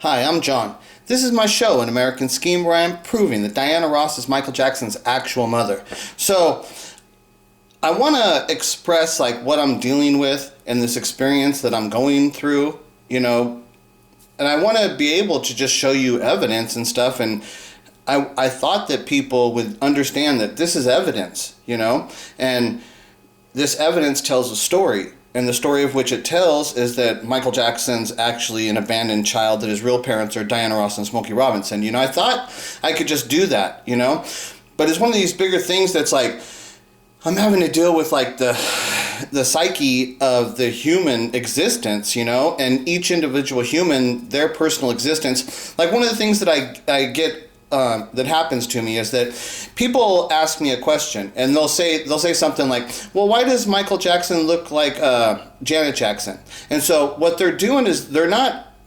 Hi, I'm John. This is my show, An American Scheme, where I'm proving that Diana Ross is Michael Jackson's actual mother. So, I want to express what I'm dealing with in this experience that I'm going through, and I want to be able to just show you evidence and stuff, and I thought that people would understand that this is evidence, and this evidence tells a story. And the story of which it tells is that Michael Jackson's actually an abandoned child, that his real parents are Diana Ross and Smokey Robinson. I thought I could just do that, But it's one of these bigger things that's I'm having to deal with the psyche of the human existence, and each individual human, their personal existence. One of the things that I get that happens to me is that people ask me a question and they'll say something like, well, why does Michael Jackson look like Janet Jackson? And so what they're doing is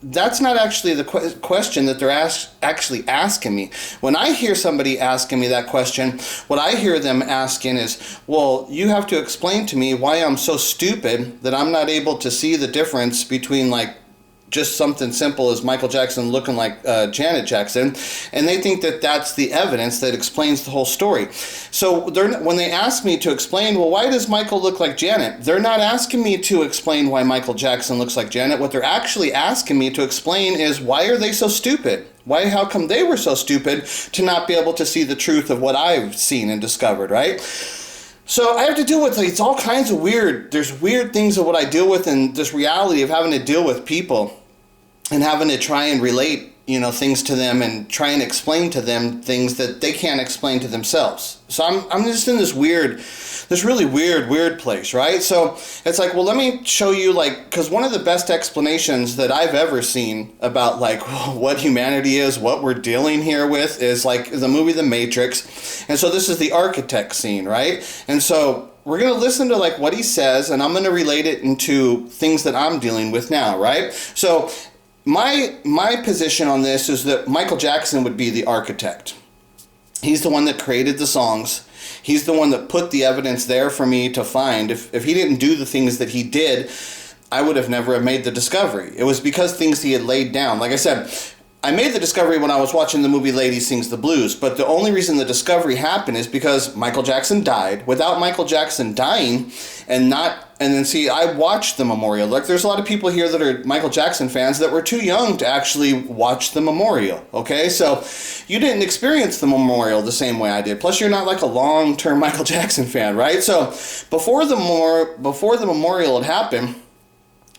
that's not actually the question that they're actually asking me. When I hear somebody asking me that question, what I hear them asking is, well, you have to explain to me why I'm so stupid that I'm not able to see the difference between just something simple as Michael Jackson looking like Janet Jackson, and they think that that's the evidence that explains the whole story. So when they ask me to explain, well, why does Michael look like Janet? They're not asking me to explain why Michael Jackson looks like Janet. What they're actually asking me to explain is, why are they so stupid? How come they were so stupid to not be able to see the truth of what I've seen and discovered, right? So I have to deal with it's all kinds of there's weird things of what I deal with in this reality of having to deal with people and having to try and relate, things to them and try and explain to them things that they can't explain to themselves. So I'm just in this really weird place, right? So it's well, let me show you, because one of the best explanations that I've ever seen about what humanity is, what we're dealing here with, is the movie The Matrix. And so this is the architect scene, right? And so we're going to listen to what he says, and I'm going to relate it into things that I'm dealing with now, right? So my position on this is that Michael Jackson would be the architect. He's the one that created the songs. He's the one that put the evidence there for me to find. If he didn't do the things that he did, I would have never have made the discovery. It was because things he had laid down. Like I said, I made the discovery when I was watching the movie Lady Sings the Blues, but the only reason the discovery happened is because Michael Jackson died. Without Michael Jackson dying, I watched the memorial. There's a lot of people here that are Michael Jackson fans that were too young to actually watch the memorial, okay? So you didn't experience the memorial the same way I did. Plus, you're not a long-term Michael Jackson fan, right? So before the memorial had happened,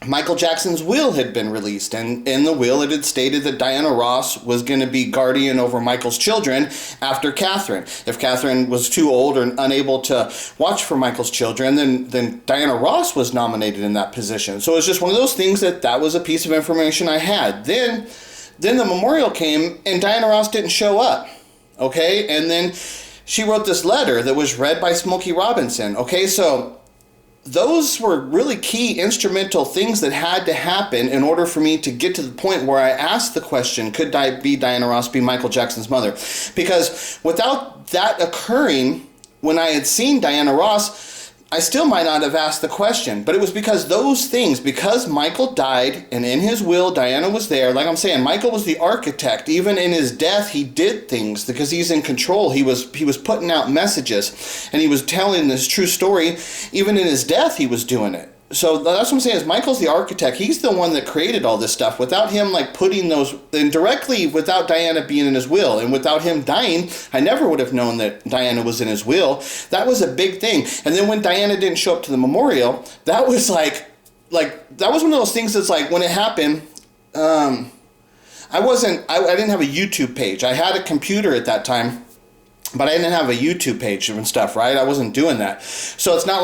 Michael Jackson's will had been released, and in the will it had stated that Diana Ross was going to be guardian over Michael's children after Catherine. If Catherine was too old or unable to watch for Michael's children, then Diana Ross was nominated in that position. So it was just one of those things that was a piece of information I had. Then the memorial came, and Diana Ross didn't show up, okay? And then she wrote this letter that was read by Smokey Robinson, okay? So those were really key instrumental things that had to happen in order for me to get to the point where I asked the question, could Diana Ross be Michael Jackson's mother? Because without that occurring, when I had seen Diana Ross, I still might not have asked the question. But it was because because Michael died, and in his will, Diana was there. Like I'm saying, Michael was the architect. Even in his death, he did things because he's in control. He was putting out messages, and he was telling this true story. Even in his death, he was doing it. So that's what I'm saying is Michael's the architect. He's the one that created all this stuff. Without him putting those, and directly without Diana being in his will, and without him dying, I never would have known that Diana was in his will. That was a big thing. And then when Diana didn't show up to the memorial, that was that was one of those things that's when it happened, I didn't have a YouTube page. I had a computer at that time, but I didn't have a YouTube page and stuff, right? I wasn't doing that. So it's not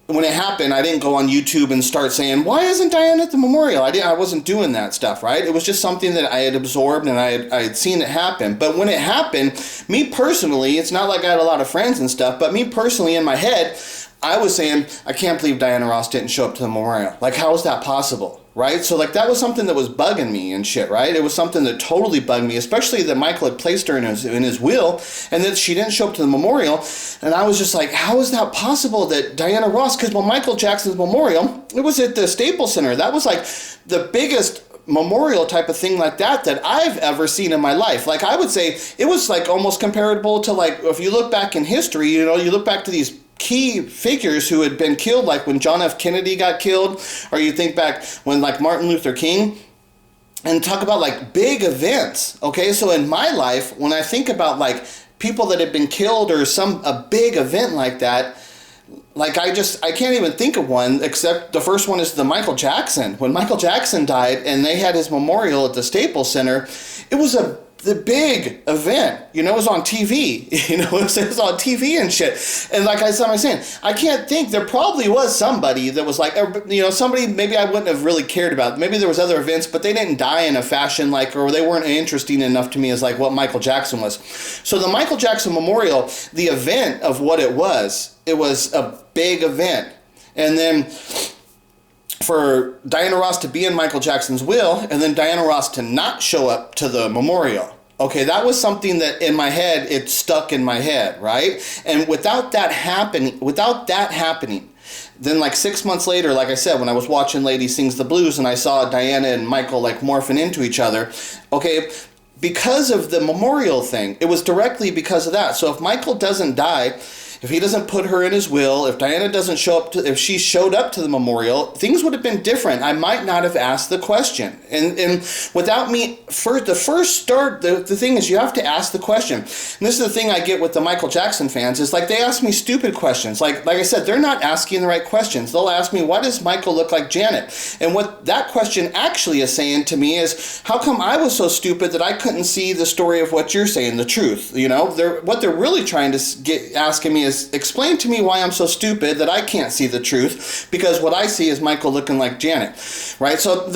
when it happened, I didn't go on YouTube and start saying, why isn't Diana at the memorial? I wasn't doing that stuff, right? It was just something that I had absorbed, and I had seen it happen. But when it happened, me personally, it's not like I had a lot of friends and stuff, but me personally in my head, I was saying, I can't believe Diana Ross didn't show up to the memorial. How is that possible? Right? So that was something that was bugging me and shit, right? It was something that totally bugged me, especially that Michael had placed her in his will, and that she didn't show up to the memorial. And I was just how is that possible that Diana Ross, because Michael Jackson's memorial, it was at the Staples Center. That was the biggest memorial type of thing like that I've ever seen in my life. Like, I would say it was like almost comparable to, like, if you look back in history, you know, you look back to these key figures who had been killed, like when John F. Kennedy got killed, or you think back when, like, Martin Luther King, and talk about, like, big events. Okay, so in my life, when I think about, like, people that have been killed or a big event like that, like, I can't even think of one, except the first one is the Michael Jackson. When Michael Jackson died and they had his memorial at the Staples Center, it was the big event. You know, it was on TV. You know, it was on TV and shit. And like I was saying, I can't think. There probably was somebody that was like, you know, somebody maybe I wouldn't have really cared about. Maybe there was other events, but they didn't die in a fashion like, or they weren't interesting enough to me as like what Michael Jackson was. So the Michael Jackson Memorial, the event of what it was a big event. And then for Diana Ross to be in Michael Jackson's will, and then Diana Ross to not show up to the memorial. Okay, that was something that in my head, it stuck in my head, right? And without that happening, then like 6 months later, like I said, when I was watching Lady Sings the Blues and I saw Diana and Michael like morphing into each other, okay, because of the memorial thing, it was directly because of that. So if Michael doesn't die, if he doesn't put her in his will, if Diana doesn't show up if she showed up to the memorial, things would have been different. I might not have asked the question. And without me, the thing is you have to ask the question. And this is the thing I get with the Michael Jackson fans is like they ask me stupid questions. Like I said, they're not asking the right questions. They'll ask me, why does Michael look like Janet? And what that question actually is saying to me is, how come I was so stupid that I couldn't see the story of what you're saying, the truth? You know, what they're really trying to asking me is, explain to me why I'm so stupid that I can't see the truth, because what I see is Michael looking like Janet, right? So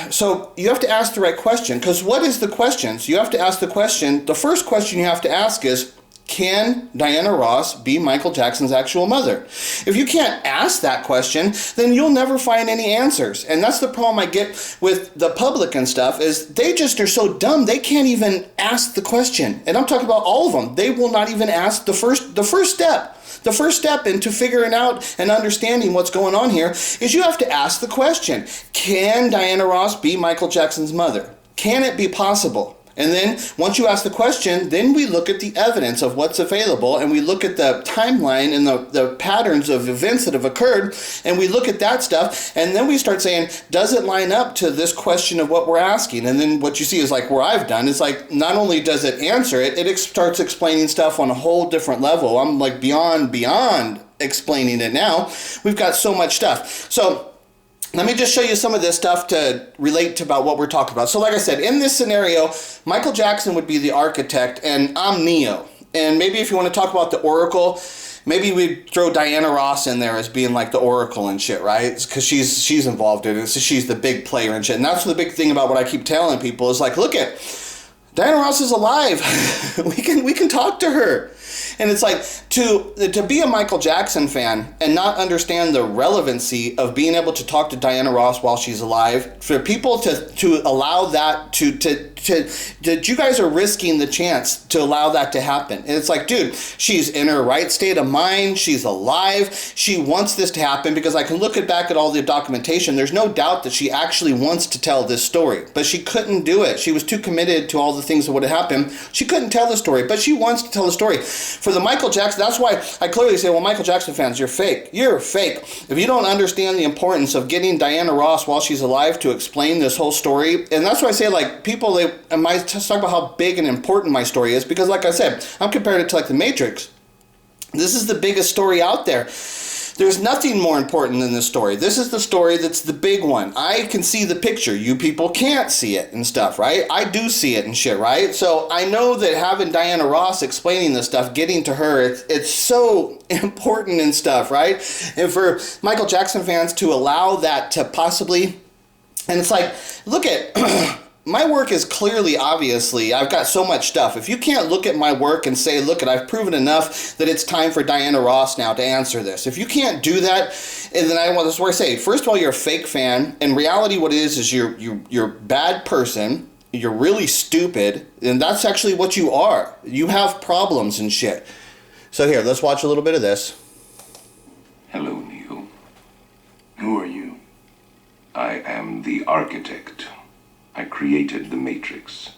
so you have to ask the right question, because what is the question? So you have to ask the question. The first question you have to ask is, can Diana Ross be Michael Jackson's actual mother? If you can't ask that question, then you'll never find any answers. And that's the problem I get with the public and stuff, is they just are so dumb, they can't even ask the question. And I'm talking about all of them. They will not even ask the first step. The first step into figuring out and understanding what's going on here is you have to ask the question, can Diana Ross be Michael Jackson's mother? Can it be possible? And then once you ask the question, then we look at the evidence of what's available, and we look at the timeline and the patterns of events that have occurred, and we look at that stuff, and then we start saying, does it line up to this question of what we're asking? And then what you see is like where I've done, is like not only does it answer it, it starts explaining stuff on a whole different level. I'm like beyond explaining it now. We've got so much stuff. So let me just show you some of this stuff to relate to about what we're talking about. So like I said, in this scenario, Michael Jackson would be the architect and I'm Neo. And maybe if you want to talk about the Oracle, maybe we'd throw Diana Ross in there as being like the Oracle and shit, right? Because she's involved in it. So she's the big player and shit. And that's the big thing about what I keep telling people is like, look at Diana Ross is alive. we can talk to her. And it's like, to be a Michael Jackson fan and not understand the relevancy of being able to talk to Diana Ross while she's alive, for people to allow that that you guys are risking the chance to allow that to happen. And it's like, dude, she's in her right state of mind. She's alive. She wants this to happen, because I can look back at all the documentation. There's no doubt that she actually wants to tell this story, but she couldn't do it. She was too committed to all the things that would have happened. She couldn't tell the story, but she wants to tell the story. For the Michael Jackson, that's why I clearly say, well, Michael Jackson fans, you're fake. You're fake. If you don't understand the importance of getting Diana Ross while she's alive to explain this whole story, and that's why I say, like, people, they might talk about how big and important my story is, because like I said, I'm comparing it to like The Matrix. This is the biggest story out there. There's nothing more important than this story. This is the story that's the big one. I can see the picture. You people can't see it and stuff, right? I do see it and shit, right? So I know that having Diana Ross explaining this stuff, getting to her, it's so important and stuff, right? And for Michael Jackson fans to allow that to possibly, and it's like, look at, my work is clearly, obviously, I've got so much stuff. If you can't look at my work and say, look, I've proven enough that it's time for Diana Ross now to answer this. If you can't do that, and then that's where I say, first of all, you're a fake fan. In reality, what it is you're a bad person. You're really stupid. And that's actually what you are. You have problems and shit. So here, let's watch a little bit of this. Hello, Neo. Who are you? I am the architect. I created the Matrix.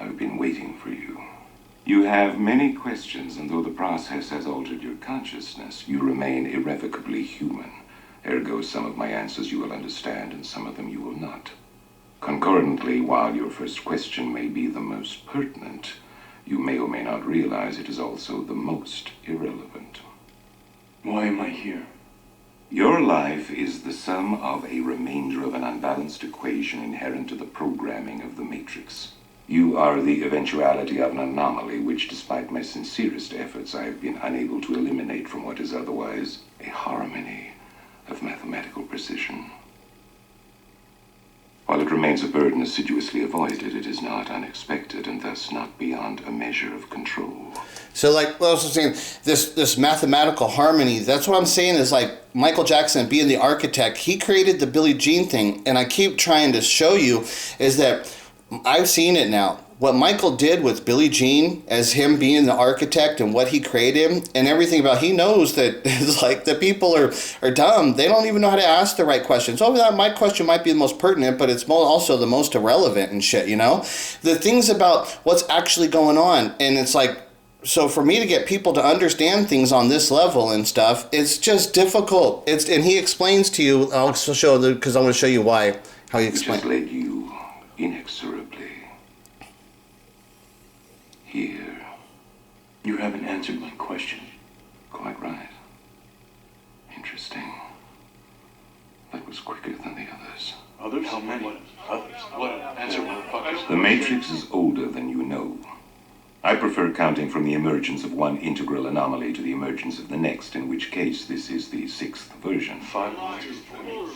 I've been waiting for you. You have many questions, and though the process has altered your consciousness, you remain irrevocably human. Ergo, some of my answers you will understand, and some of them you will not. Concordantly, while your first question may be the most pertinent, you may or may not realize it is also the most irrelevant. Why am I here? Your life is the sum of a remainder of an unbalanced equation inherent to the programming of the Matrix. You are the eventuality of an anomaly which, despite my sincerest efforts, I have been unable to eliminate from what is otherwise a harmony of mathematical precision. While it remains a burden assiduously avoided, it is not unexpected and thus not beyond a measure of control. So, like, what I was saying, this mathematical harmony, that's what I'm saying is, like, Michael Jackson being the architect, he created the Billie Jean thing, and I keep trying to show you is that I've seen it now. What Michael did with Billie Jean as him being the architect and what he created and everything about, he knows that it's like the people are dumb. They don't even know how to ask the right questions. Oh, that my question might be the most pertinent, but it's also the most irrelevant and shit, you know? The things about what's actually going on, and it's like, so for me to get people to understand things on this level and stuff, it's just difficult. And he explains to you, I'll show, because I want to show you why, how he explains. Just led you inexorably here. You haven't answered my question. Quite right. Interesting. That was quicker than the others. Others? How many? Others? What? Answer my question. The Matrix is older than you know. I prefer counting from the emergence of one integral anomaly to the emergence of the next, in which case this is the sixth version. 5 ones before me.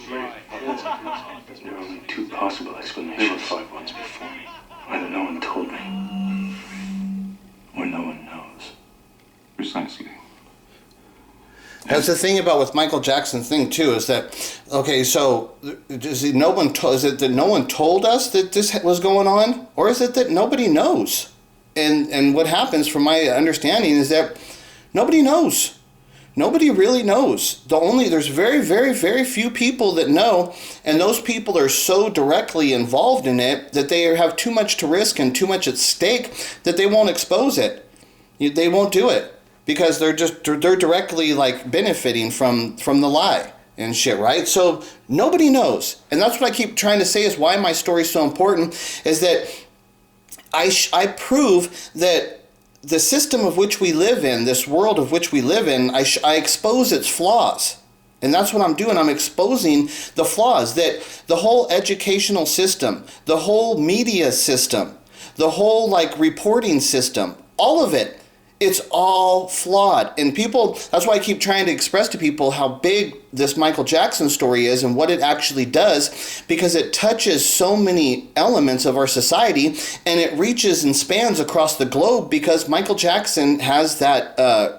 There are only 2 possible explanations. There were 5 ones before me. Either no one told me, or no one knows. Precisely. That's the thing about with Michael Jackson's thing too, is that, okay, so is it that no one told us that this was going on, or is it that nobody knows? And what happens, from my understanding, is that nobody knows. Nobody really knows. There's very, very, very few people that know, and those people are so directly involved in it that they have too much to risk and too much at stake that they won't expose it. They won't do it because they're directly like benefiting from the lie and shit, right? So nobody knows, and that's what I keep trying to say is why my story is so important. Is that I prove that the system of which we live in, this world of which we live in, I expose its flaws. And that's what I'm doing. I'm exposing the flaws, that the whole educational system, the whole media system, the whole like reporting system, all of it, it's all flawed. And people, that's why I keep trying to express to people how big this Michael Jackson story is and what it actually does, because it touches so many elements of our society and it reaches and spans across the globe, because Michael Jackson has that,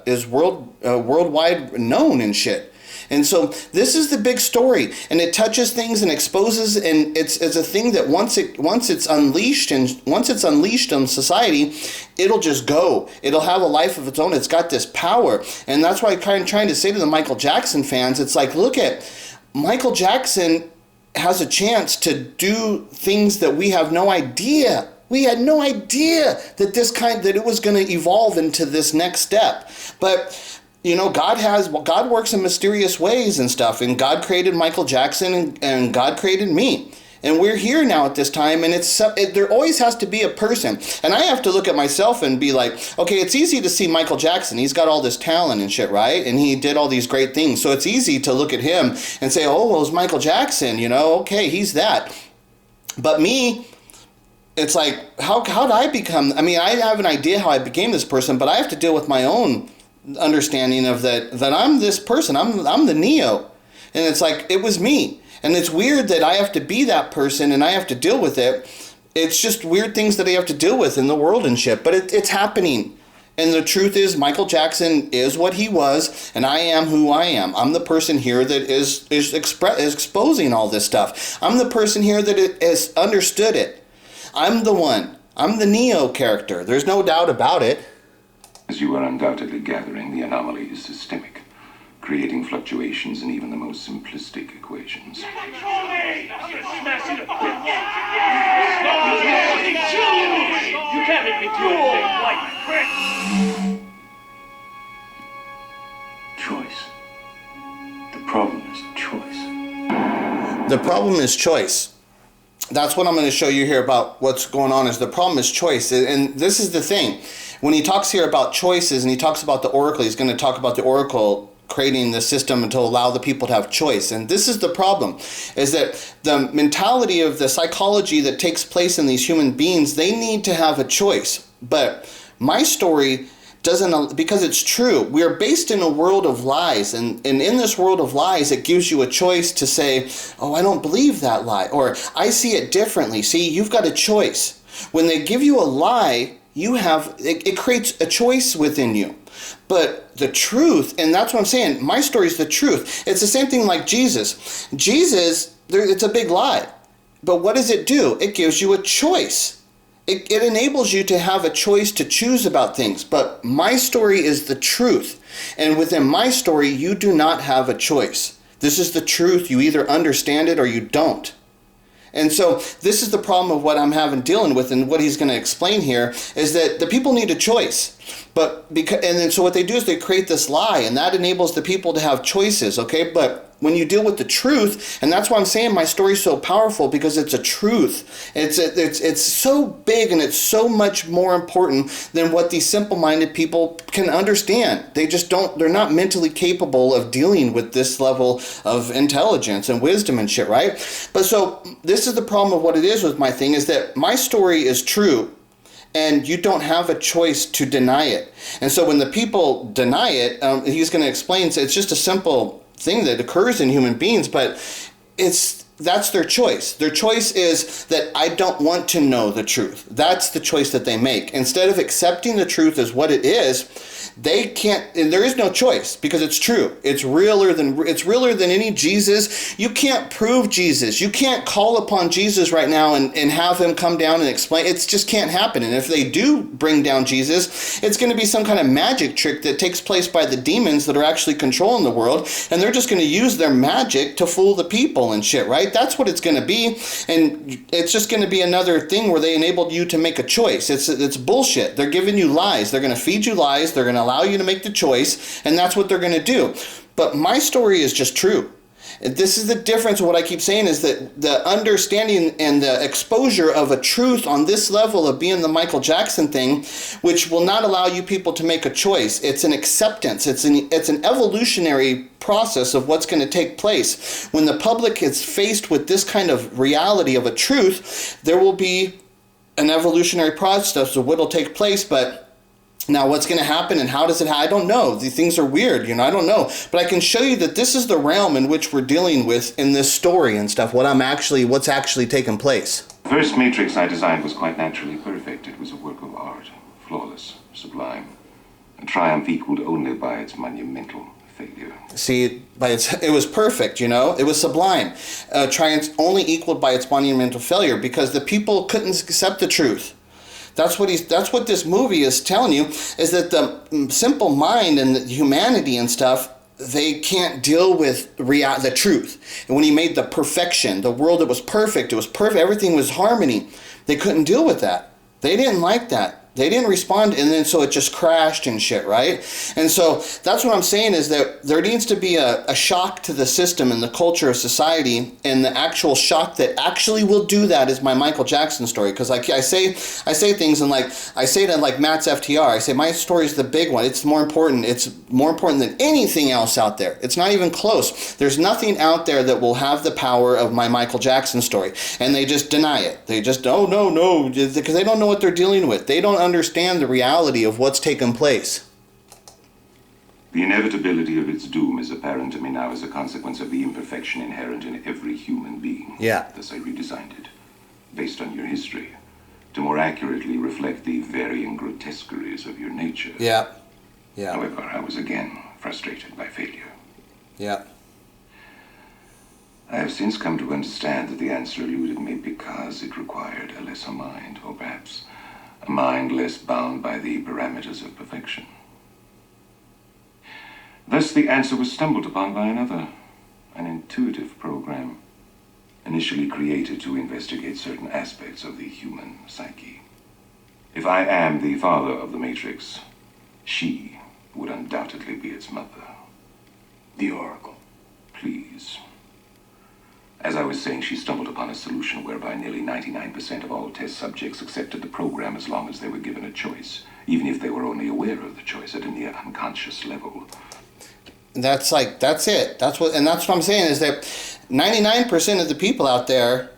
is worldwide known and shit. And so this is the big story, and it touches things and exposes, and it's a thing that once it's unleashed on society, it'll just go. It'll have a life of its own. It's got this power, and that's why I'm trying to say to the Michael Jackson fans, it's like, look at Michael Jackson has a chance to do things that we have no idea. We had no idea that it was going to evolve into this next step, but. You know, God works in mysterious ways and stuff, and God created Michael Jackson and God created me. And we're here now at this time, and there always has to be a person. And I have to look at myself and be like, okay, it's easy to see Michael Jackson. He's got all this talent and shit, right? And he did all these great things. So it's easy to look at him and say, oh, well, it's Michael Jackson, you know, okay, he's that. But me, it's like, how did I become, I mean, I have an idea how I became this person, but I have to deal with my own understanding of that I'm this person. I'm the Neo, and it's like, it was me, and it's weird that I have to be that person and I have to deal with it. It's just weird things that I have to deal with in the world and shit, but it's happening. And the truth is, Michael Jackson is what he was, and I am who I am. I'm the person here that is exposing all this stuff. I'm the person here that has understood it. I'm the one. I'm the Neo character. There's no doubt about it. As you are undoubtedly gathering, the anomaly is systemic, creating fluctuations in even the most simplistic equations. You can't make me do anything like choice. The problem is choice. The problem is choice. That's what I'm going to show you here about what's going on. Is the problem is choice. And this is the thing. When he talks here about choices and he talks about the oracle, he's going to talk about the oracle creating the system to allow the people to have choice. And this is the problem, is that the mentality of the psychology that takes place in these human beings, they need to have a choice. But my story doesn't, because it's true. We are based in a world of lies, and in this world of lies, it gives you a choice to say, oh, I don't believe that lie, or I see it differently. See, you've got a choice. When they give you a lie, you have, it creates a choice within you. But the truth, and that's what I'm saying, my story is the truth. It's the same thing like Jesus. Jesus, it's a big lie. But what does it do? It gives you a choice. It enables you to have a choice to choose about things. But my story is the truth. And within my story, you do not have a choice. This is the truth. You either understand it or you don't. And so this is the problem of what I'm dealing with, and what he's going to explain here is that the people need a choice. So what they do is they create this lie, and that enables the people to have choices, okay? But when you deal with the truth, and that's why I'm saying my story is so powerful, because it's a truth. It's so big, and it's so much more important than what these simple-minded people can understand. They just don't, they're not mentally capable of dealing with this level of intelligence and wisdom and shit, right? But so this is the problem of what it is with my thing, is that my story is true, and you don't have a choice to deny it. And so when the people deny it, he's going to explain, so it's just a simple thing that occurs in human beings, but that's their choice. Their choice is that I don't want to know the truth. That's the choice that they make. Instead of accepting the truth as what it is, they can't, and there is no choice, because it's true. It's realer than any Jesus. You can't prove Jesus. You can't call upon Jesus right now and have him come down and explain. It just can't happen. And if they do bring down Jesus, it's going to be some kind of magic trick that takes place by the demons that are actually controlling the world, and they're just going to use their magic to fool the people and shit, right? That's what it's going to be, and it's just going to be another thing where they enabled you to make a choice. It's bullshit. They're giving you lies. They're going to feed you lies. They're going to allow you to make the choice, and that's what they're going to do. But my story is just true. This is the difference. What I keep saying is that the understanding and the exposure of a truth on this level of being the Michael Jackson thing, which will not allow you people to make a choice. It's an acceptance. It's an evolutionary process of what's going to take place. When the public is faced with this kind of reality of a truth, there will be an evolutionary process of what will take place, but now, what's going to happen and how does it happen? I don't know. These things are weird, I don't know. But I can show you that this is the realm in which we're dealing with in this story and stuff, what's actually taking place. The first matrix I designed was quite naturally perfect. It was a work of art, flawless, sublime, a triumph equaled only by its monumental failure. See, it was perfect, it was sublime. Triumph only equaled by its monumental failure, because the people couldn't accept the truth. That's what this movie is telling you, is that the simple mind and the humanity and stuff, they can't deal with the truth. And when he made the perfection, the world that was perfect, everything was harmony, they couldn't deal with that. They didn't like that. They didn't respond, and then so it just crashed and shit, right? And so that's what I'm saying, is that there needs to be a shock to the system and the culture of society, and the actual shock that actually will do that is my Michael Jackson story. Because I say things, and I say it in like Matt's FTR. I say my story is the big one. It's more important. It's more important than anything else out there. It's not even close. There's nothing out there that will have the power of my Michael Jackson story, and they just deny it. They just no, because they don't know what they're dealing with. They don't understand the reality of what's taken place. The inevitability of its doom is apparent to me now as a consequence of the imperfection inherent in every human being. Yeah. Thus I redesigned it, based on your history, to more accurately reflect the varying grotesqueries of your nature. Yeah. Yeah. However, I was again frustrated by failure. Yeah. I have since come to understand that the answer eluded me because it required a lesser mind, or perhaps a mind less bound by the parameters of perfection. Thus, the answer was stumbled upon by another, an intuitive program, initially created to investigate certain aspects of the human psyche. If I am the father of the Matrix, she would undoubtedly be its mother. The Oracle. Please. As I was saying, she stumbled upon a solution whereby nearly 99% of all test subjects accepted the program as long as they were given a choice, even if they were only aware of the choice at a near unconscious level. That's it. That's what I'm saying is that 99% of the people out there,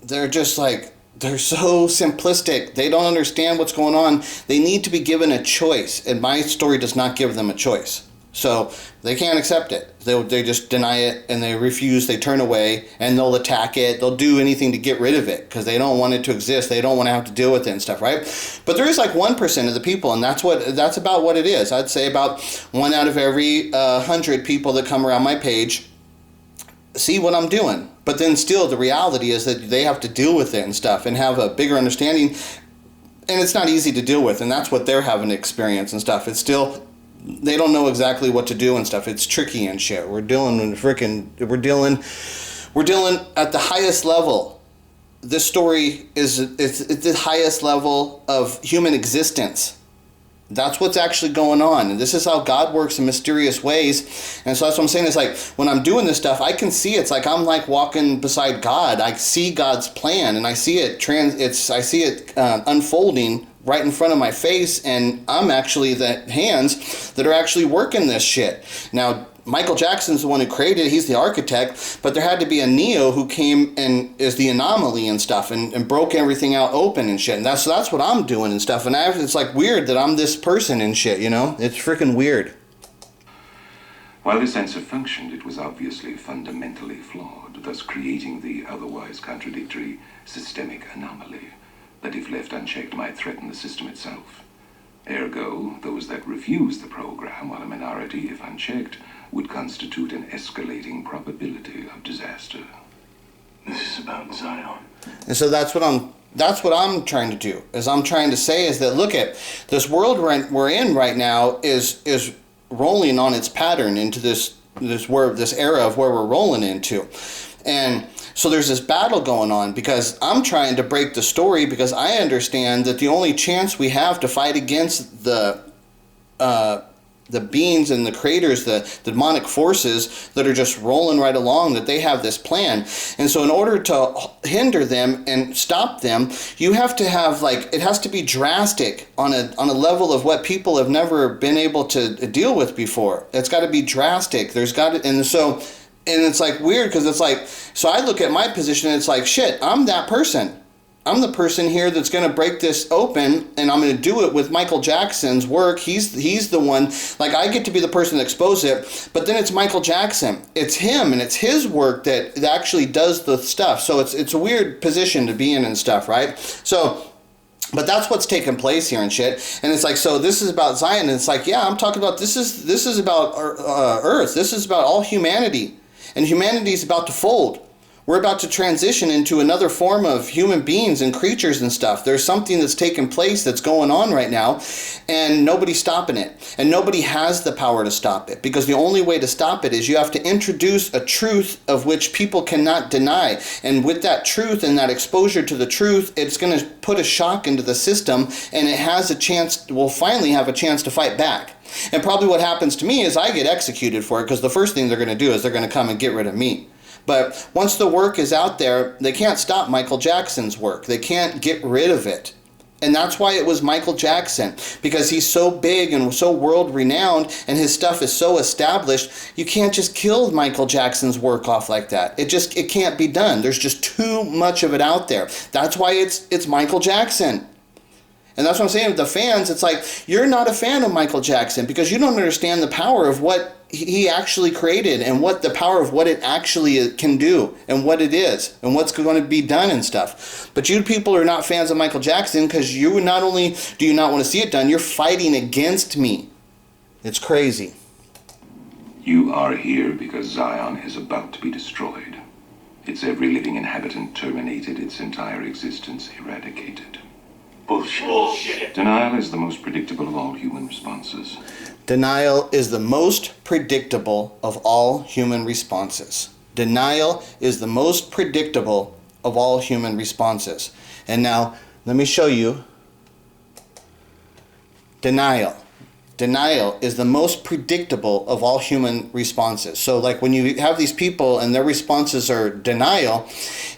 they're just like, they're so simplistic. They don't understand what's going on. They need to be given a choice, and my story does not give them a choice. So they can't accept it. They just deny it, and they refuse. They turn away, and they'll attack it. They'll do anything to get rid of it because they don't want it to exist. They don't want to have to deal with it and stuff, right? But there is like 1% of the people, and that's about what it is. I'd say about 1 out of every 100 people that come around my page see what I'm doing. But then still, the reality is that they have to deal with it and stuff and have a bigger understanding. And it's not easy to deal with, and that's what they're having to experience and stuff. It's still, they don't know exactly what to do and stuff. It's tricky and shit. We're dealing at the highest level. This story is it's the highest level of human existence. That's what's actually going on. And this is how God works in mysterious ways. And so that's what I'm saying. It's like when I'm doing this stuff, I can see it's like I'm like walking beside God. I see God's plan, and I see it unfolding right in front of my face, and I'm actually the hands that are actually working this shit. Now, Michael Jackson's the one who created it. He's the architect, but there had to be a Neo who came and is the anomaly and stuff and broke everything out open and shit. And that's what I'm doing and stuff. And it's like weird that I'm this person and shit, you know? It's freaking weird. While this answer functioned, it was obviously fundamentally flawed, thus creating the otherwise contradictory systemic anomaly that, if left unchecked, might threaten the system itself. Ergo, those that refuse the program, while a minority, if unchecked, would constitute an escalating probability of disaster. This is about Zion. And so that's what I'm trying to do. Is I'm trying to say is that look at this world we're in right now is rolling on its pattern into this era of where we're rolling into. And so there's this battle going on because I'm trying to break the story because I understand that the only chance we have to fight against the beings and the creators, the demonic forces that are just rolling right along, that they have this plan. And so in order to hinder them and stop them, you have to have it has to be drastic on a level of what people have never been able to deal with before. It's got to be drastic. And it's like weird because it's like, so I look at my position and it's like, shit, I'm that person. I'm the person here that's going to break this open, and I'm going to do it with Michael Jackson's work. He's the one, like I get to be the person that exposes it, but then it's Michael Jackson. It's him and it's his work that actually does the stuff. So it's a weird position to be in and stuff, right? So, but that's what's taking place here and shit. And it's like, so this is about Zion, and it's like, yeah, I'm talking about, this is about Earth. This is about all humanity. And humanity is about to fold. We're about to transition into another form of human beings and creatures and stuff. There's something that's taking place that's going on right now, and nobody's stopping it. And nobody has the power to stop it, because the only way to stop it is you have to introduce a truth of which people cannot deny. And with that truth and that exposure to the truth, it's going to put a shock into the system, and it has a chance, will finally have a chance to fight back. And probably what happens to me is I get executed for it, because the first thing they're going to do is they're going to come and get rid of me. But once the work is out there, they can't stop Michael Jackson's work. They can't get rid of it. And that's why it was Michael Jackson, because he's so big and so world-renowned and his stuff is so established. You can't just kill Michael Jackson's work off like that. It can't be done. There's just too much of it out there. That's why it's Michael Jackson. And that's what I'm saying with the fans. It's like, you're not a fan of Michael Jackson because you don't understand the power of what he actually created and what the power of what it actually can do and what it is and what's going to be done and stuff. But you people are not fans of Michael Jackson because you not only do you not want to see it done, you're fighting against me. It's crazy. You are here because Zion is about to be destroyed. Its every living inhabitant terminated, its entire existence eradicated. Bullshit. Denial is the most predictable of all human responses. Denial is the most predictable of all human responses. Denial is the most predictable of all human responses. And now, let me show you. Denial. Denial is the most predictable of all human responses. So like when you have these people and their responses are denial,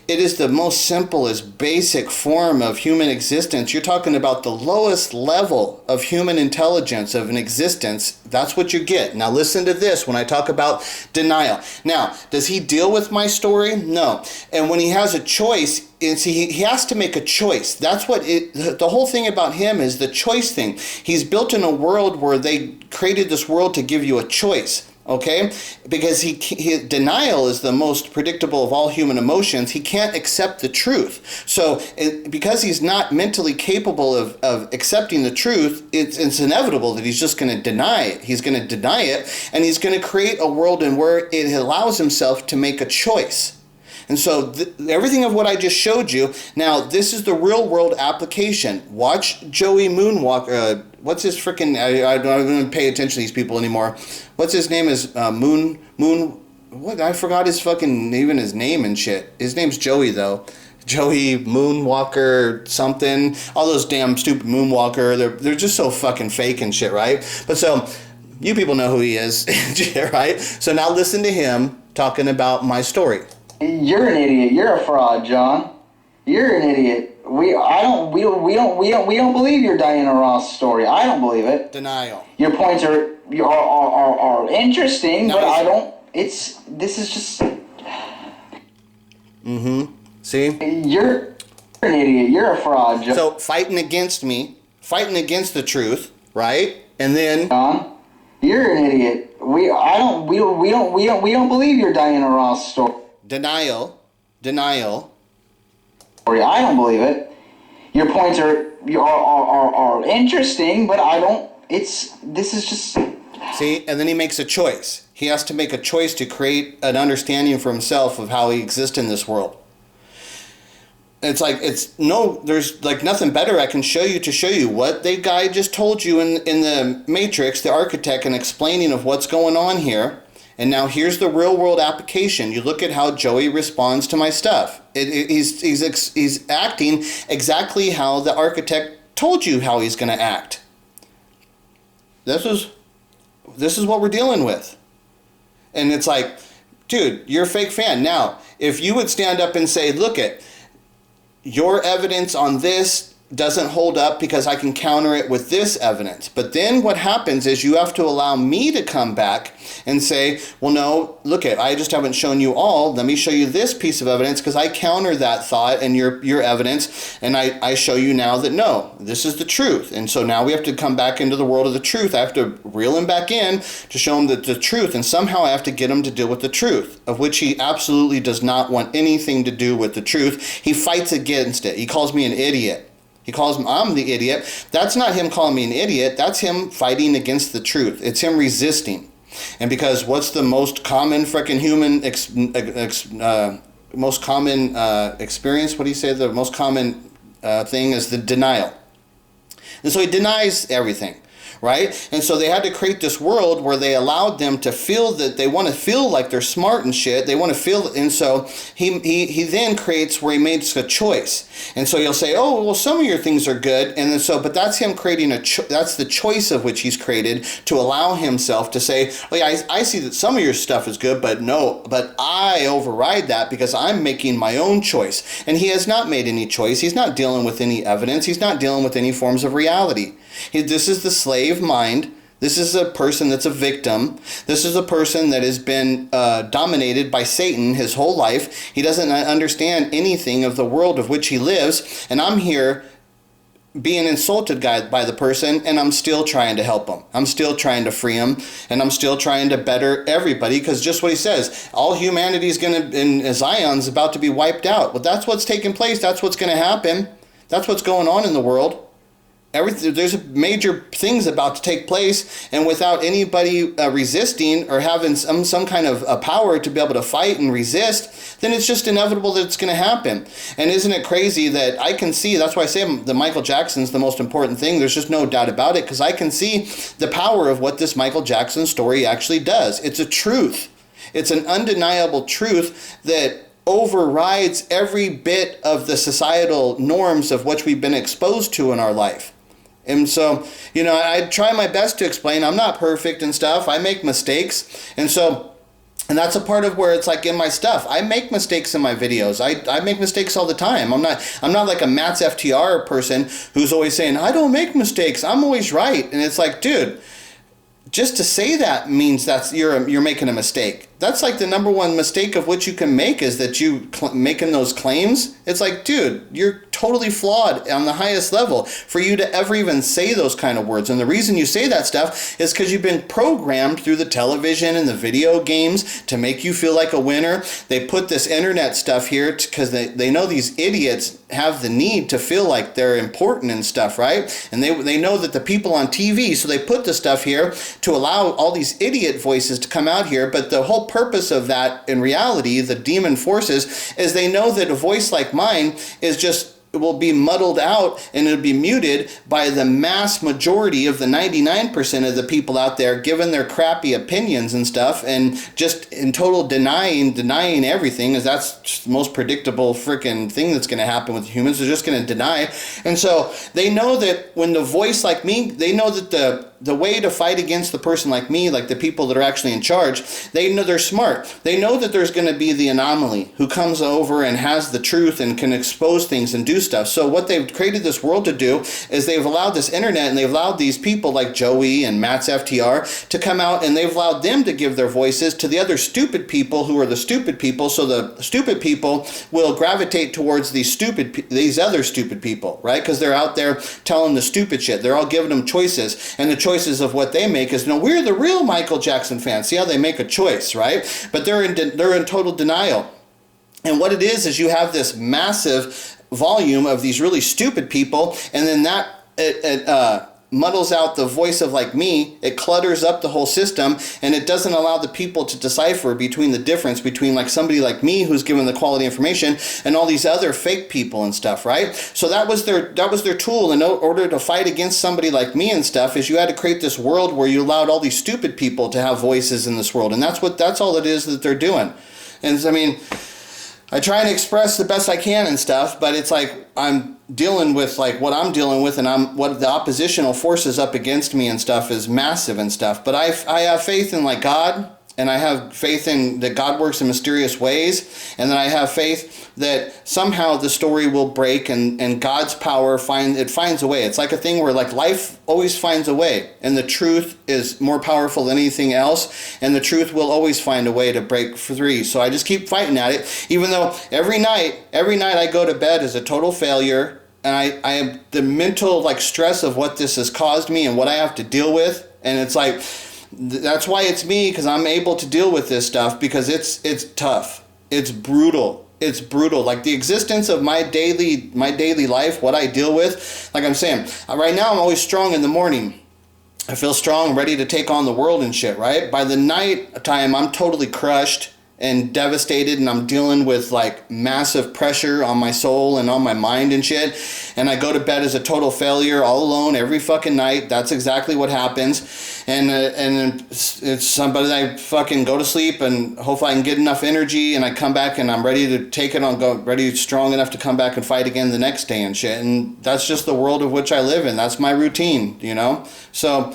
it is the most simplest, basic form of human existence. You're talking about the lowest level of human intelligence of an existence. That's what you get. Now listen to this when I talk about denial. Now, does he deal with my story? No. And when he has a choice, and see, he has to make a choice. That's what the whole thing about him is the choice thing. He's built in a world where they created this world to give you a choice, okay? Because denial is the most predictable of all human emotions. He can't accept the truth. So because he's not mentally capable of accepting the truth, it's inevitable that he's just going to deny it. He's going to deny it, and he's going to create a world in where it allows himself to make a choice. And so everything of what I just showed you, now this is the real world application. Watch Joey Moonwalker, what's his freaking, I don't even pay attention to these people anymore. What's his name is what? I forgot his fucking, even his name and shit. His name's Joey though. Joey Moonwalker something. All those damn stupid Moonwalker, they're just so fucking fake and shit, right? But so, you people know who he is, right? So now listen to him talking about my story. You're an idiot. You're a fraud, John. You're an idiot. We don't believe your Diana Ross story. I don't believe it. Denial. Your points are interesting, but I don't. This is just. See? You're an idiot. You're a fraud, John. So fighting against me, fighting against the truth, right? And then. John, you're an idiot. We don't believe your Diana Ross story. Denial. I don't believe it. Your points are interesting, but I don't. This is just. See, and then he makes a choice. He has to make a choice to create an understanding for himself of how he exists in this world. It's like there's like nothing better I can show you what the guy just told you in the Matrix, the architect, and explaining of what's going on here. And now here's the real world application. You look at how Joey responds to my stuff. He's acting exactly how the architect told you how he's going to act. This is what we're dealing with. And it's like, dude, you're a fake fan. Now, if you would stand up and say, look at your evidence on this doesn't hold up because I can counter it with this evidence. But then what happens is you have to allow me to come back and say, well, no, look at, I just haven't shown you all. Let me show you this piece of evidence because I counter that thought and your evidence. And I show you now that no, this is the truth. And so now we have to come back into the world of the truth. I have to reel him back in to show him the truth. And somehow I have to get him to deal with the truth, of which he absolutely does not want anything to do with the truth. He fights against it. He calls me an idiot. He calls me, I'm the idiot. That's not him calling me an idiot. That's him fighting against the truth. It's him resisting. And because what's the most common freaking human, most common experience? What do you say? The most common thing is the denial. And so he denies everything. Right? And so they had to create this world where they allowed them to feel that they want to feel like they're smart and shit. They want to feel, and so he then creates where he makes a choice. And so he'll say, oh, well, some of your things are good. And then so, but that's him creating that's the choice of which he's created to allow himself to say, oh yeah, I see that some of your stuff is good, but no, but I override that because I'm making my own choice. And he has not made any choice. He's not dealing with any evidence. He's not dealing with any forms of reality. This is the slave mind. This is a person that's a victim. This is a person that has been dominated by Satan his whole life. He doesn't understand anything of the world of which he lives. And I'm here being insulted by the person, and I'm still trying to help him. I'm still trying to free him, and I'm still trying to better everybody, because just what he says, all humanity is going to, in Zion's about to be wiped out. Well, that's what's taking place. That's what's going to happen. That's what's going on in the world. everything, there's major things about to take place, and without anybody resisting or having some kind of power to be able to fight and resist, then it's just inevitable that it's going to happen. And isn't it crazy that I can see, that's why I say the Michael Jackson's the most important thing, there's just no doubt about it, because I can see the power of what this Michael Jackson story actually does. It's a truth. It's an undeniable truth that overrides every bit of the societal norms of which we've been exposed to in our life. And so, you know, I try my best to explain. I'm not perfect and stuff. I make mistakes. And that's a part of where it's like in my stuff. I make mistakes in my videos. I make mistakes all the time. I'm not like a Matt's FTR person who's always saying, I don't make mistakes, I'm always right. And it's like, dude, just to say that means that's you're making a mistake. That's like the number one mistake of which you can make, is that you making those claims. It's like, dude, you're totally flawed on the highest level for you to ever even say those kind of words. And the reason you say that stuff is because you've been programmed through the television and the video games to make you feel like a winner. They put this internet stuff here because they know these idiots have the need to feel like they're important and stuff, right? And they know that the people on TV, so they put the stuff here to allow all these idiot voices to come out here. But the whole purpose of that, in reality, the demon forces, is they know that a voice like mine is just, it will be muddled out and it'll be muted by the mass majority of the 99% of the people out there giving their crappy opinions and stuff, and just in total denying everything, as that's the most predictable freaking thing that's going to happen with humans. They're just going to deny. And so they know that when the voice like me, they know that the way to fight against the person like me, like the people that are actually in charge, they know they're smart. They know that there's going to be the anomaly who comes over and has the truth and can expose things and do stuff. So what they've created this world to do is they've allowed this internet, and they've allowed these people like Joey and Matt's FTR to come out, and they've allowed them to give their voices to the other stupid people who are the stupid people. So the stupid people will gravitate towards these other stupid people, right? Because they're out there telling the stupid shit. They're all giving them choices, and the choices of what they make is, no, we're the real Michael Jackson fans. See how they make a choice, right? But they're in total denial. And what it is you have this massive volume of these really stupid people, and then that muddles out the voice of like me. It clutters up the whole system, and it doesn't allow the people to decipher between the difference between like somebody like me who's given the quality information and all these other fake people and stuff, right? So that was their tool in order to fight against somebody like me and stuff, is you had to create this world where you allowed all these stupid people to have voices in this world. And that's all it is that they're doing. And I mean, I try and express the best I can and stuff, but it's like I'm dealing with like what I'm dealing with, and what the oppositional forces up against me and stuff is massive and stuff. But I have faith in like God, and I have faith in that God works in mysterious ways, and then I have faith that somehow the story will break, and God's power finds a way. It's like a thing where like life always finds a way, and the truth is more powerful than anything else, and the truth will always find a way to break free. So I just keep fighting at it, even though every night I go to bed as a total failure, and I have the mental like stress of what this has caused me and what I have to deal with. And it's like, that's why it's me, because I'm able to deal with this stuff, because it's tough, it's brutal. It's brutal. Like the existence of my daily life, what I deal with, like I'm saying, right now I'm always strong in the morning. I feel strong, ready to take on the world and shit, right? By the night time, I'm totally crushed and devastated, and I'm dealing with like massive pressure on my soul and on my mind and shit, and I go to bed as a total failure, all alone every fucking night. That's exactly what happens. And it's somebody that I fucking go to sleep, and hopefully I can get enough energy, and I come back and I'm ready to take it on, ready, strong enough to come back and fight again the next day and shit. And that's just the world of which I live in. That's my routine, you know? So,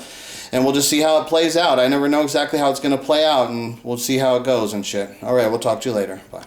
and we'll just see how it plays out. I never know exactly how it's going to play out, and we'll see how it goes and shit. All right, we'll talk to you later. Bye.